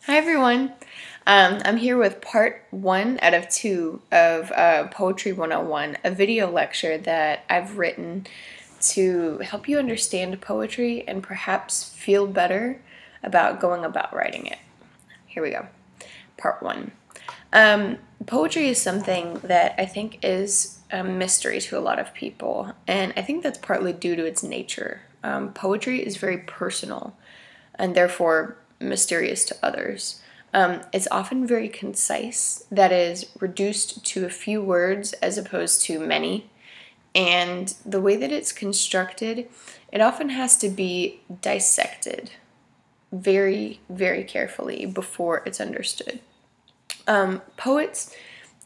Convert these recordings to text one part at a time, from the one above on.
Hi everyone. I'm here with part 1 out of 2 of Poetry 101, a video lecture that I've written to help you understand poetry and perhaps feel better about going about writing it. Here we go. Part 1. Poetry is something that I think is a mystery to a lot of people, and I think that's partly due to its nature. Poetry is very personal and therefore mysterious to others. It's often very concise, that is, reduced to a few words as opposed to many. And the way that it's constructed, it often has to be dissected very, very carefully before it's understood. Poets,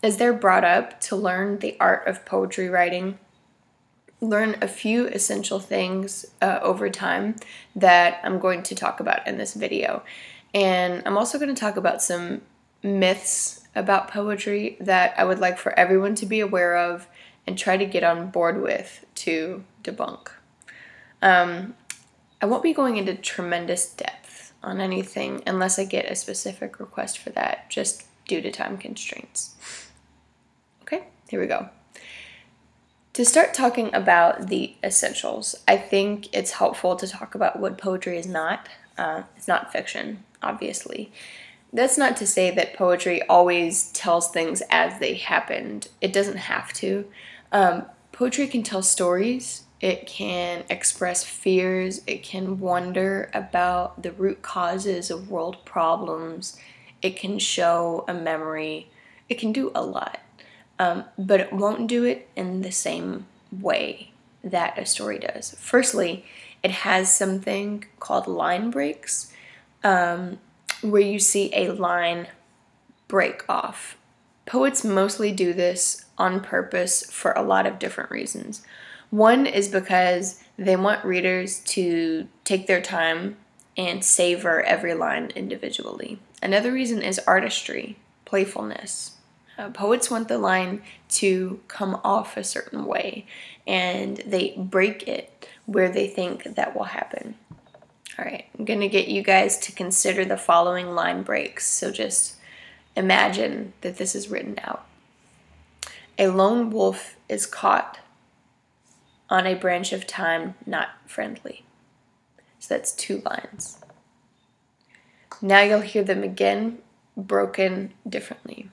as they're brought up to learn the art of poetry writing, learn a few essential things over time that I'm going to talk about in this video. And I'm also going to talk about some myths about poetry that I would like for everyone to be aware of and try to get on board with to debunk. I won't be going into tremendous depth on anything unless I get a specific request for that, just due to time constraints. Okay, here we go. To start talking about the essentials, I think it's helpful to talk about what poetry is not. It's not fiction, obviously. That's not to say that poetry always tells things as they happened. It doesn't have to. Poetry can tell stories. It can express fears. It can wonder about the root causes of world problems. It can show a memory. It can do a lot. But it won't do it in the same way that a story does. Firstly, it has something called line breaks, where you see a line break off. Poets mostly do this on purpose for a lot of different reasons. One is because they want readers to take their time and savor every line individually. Another reason is artistry, playfulness. Poets want the line to come off a certain way, and they break it where they think that will happen. All right, I'm going to get you guys to consider the following line breaks, so just imagine that this is written out. A lone wolf is caught on a branch of thyme not friendly. So that's 2 lines. Now you'll hear them again, broken differently.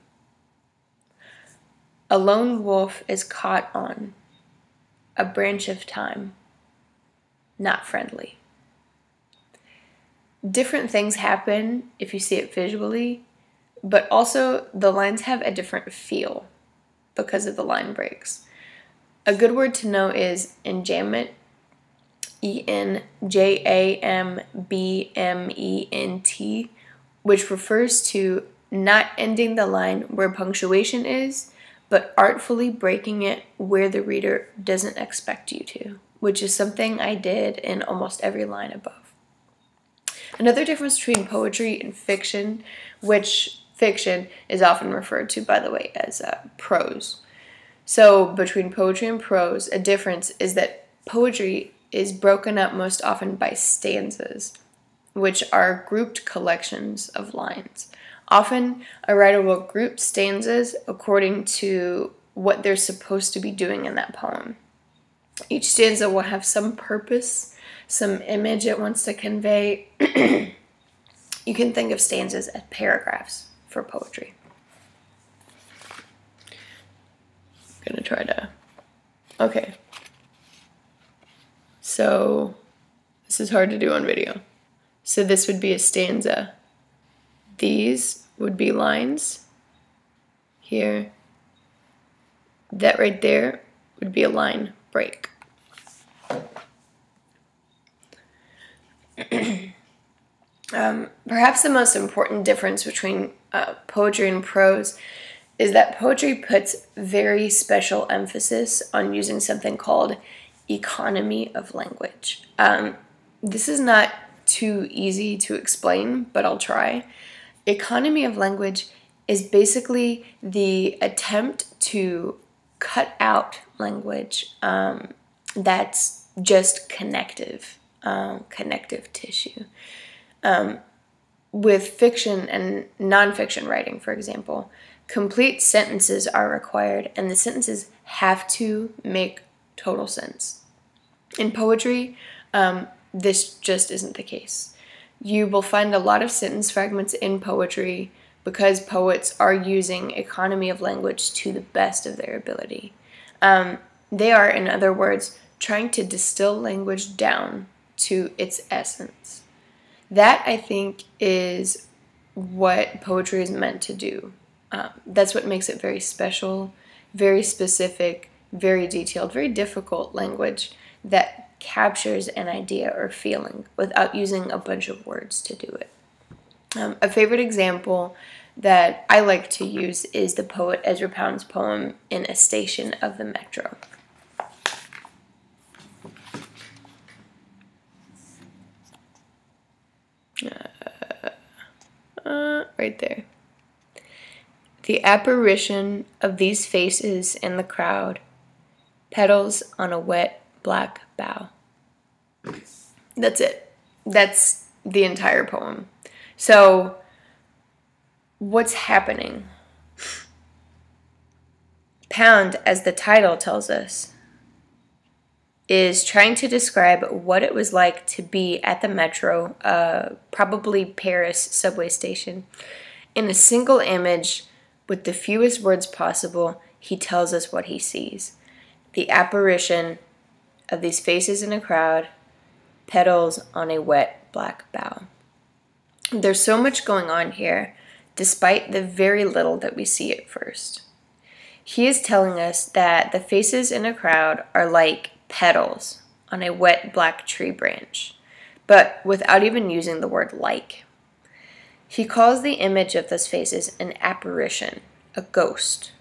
A lone wolf is caught on a branch of thyme, not friendly. Different things happen if you see it visually, but also the lines have a different feel because of the line breaks. A good word to know is enjambment, enjambment, which refers to not ending the line where punctuation is, but artfully breaking it where the reader doesn't expect you to, which is something I did in almost every line above. Another difference between poetry and fiction, which fiction is often referred to, by the way, as prose. So between poetry and prose, a difference is that poetry is broken up most often by stanzas, which are grouped collections of lines. Often, a writer will group stanzas according to what they're supposed to be doing in that poem. Each stanza will have some purpose, some image it wants to convey. You can think of stanzas as paragraphs for poetry. I'm going to try to... Okay. So, this is hard to do on video. So this would be a stanza. These would be lines here. That right there would be a line break. Perhaps the most important difference between poetry and prose is that poetry puts very special emphasis on using something called economy of language. This is not too easy to explain, but I'll try. Economy of language is basically the attempt to cut out language that's just connective tissue. with fiction and nonfiction writing, for example, complete sentences are required, and the sentences have to make total sense. In poetry, this just isn't the case. You will find a lot of sentence fragments in poetry because poets are using economy of language to the best of their ability. They are, in other words, trying to distill language down to its essence. That, I think, is what poetry is meant to do. That's what makes it very special, very specific, very detailed, very difficult language that captures an idea or feeling without using a bunch of words to do it. A favorite example that I like to use is the poet Ezra Pound's poem "In a Station of the Metro." Right there. The apparition of these faces in the crowd, petals on a wet black bough. That's it. That's the entire poem. So, what's happening? Pound, as the title tells us, is trying to describe what it was like to be at the Metro, probably Paris subway station. In a single image, with the fewest words possible, he tells us what he sees. The apparition of these faces in a crowd, petals on a wet black bough. There's so much going on here, despite the very little that we see at first. He is telling us that the faces in a crowd are like petals on a wet black tree branch, but without even using the word like. He calls the image of those faces an apparition, a ghost.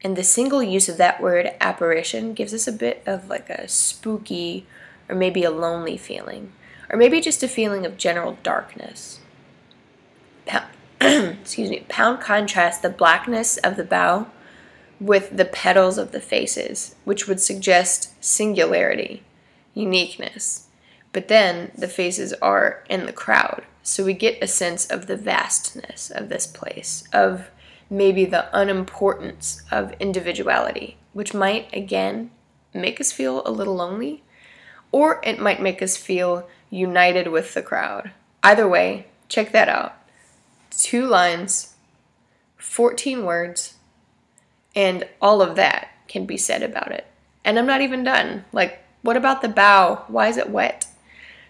And the single use of that word apparition gives us a bit of like a spooky or maybe a lonely feeling, or maybe just a feeling of general darkness. Pound contrasts the blackness of the bough with the petals of the faces, which would suggest singularity, uniqueness. But then the faces are in the crowd, so we get a sense of the vastness of this place, of maybe the unimportance of individuality, which might, again, make us feel a little lonely, or it might make us feel united with the crowd. Either way, check that out. 2 lines, 14 words, and all of that can be said about it. And I'm not even done. Like, what about the bough? Why is it wet?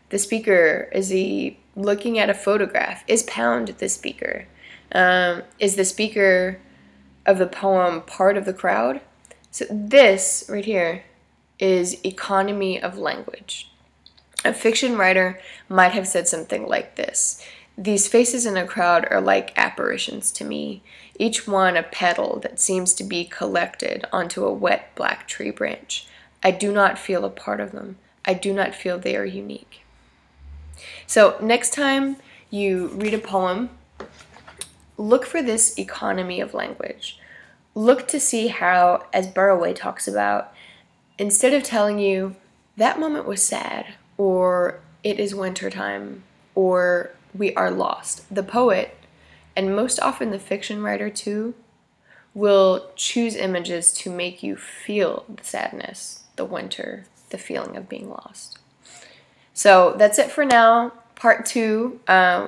The speaker, is he looking at a photograph? Is Pound the speaker? Is the speaker of the poem part of the crowd? So this right here is economy of language. A fiction writer might have said something like this. These faces in a crowd are like apparitions to me, each one a petal that seems to be collected onto a wet black tree branch. I do not feel a part of them. I do not feel they are unique. So next time you read a poem, look for this economy of language. Look to see how, as Burroway talks about, instead of telling you, that moment was sad, or it is wintertime, or we are lost, the poet, and most often the fiction writer too, will choose images to make you feel the sadness, the winter, the feeling of being lost. So that's it for now. Part 2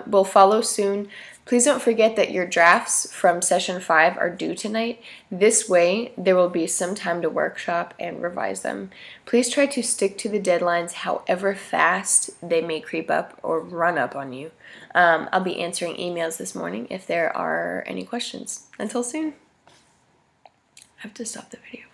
will follow soon. Please don't forget that your drafts from session 5 are due tonight. This way, there will be some time to workshop and revise them. Please try to stick to the deadlines however fast they may creep up or run up on you. I'll be answering emails this morning if there are any questions. Until soon. I have to stop the video.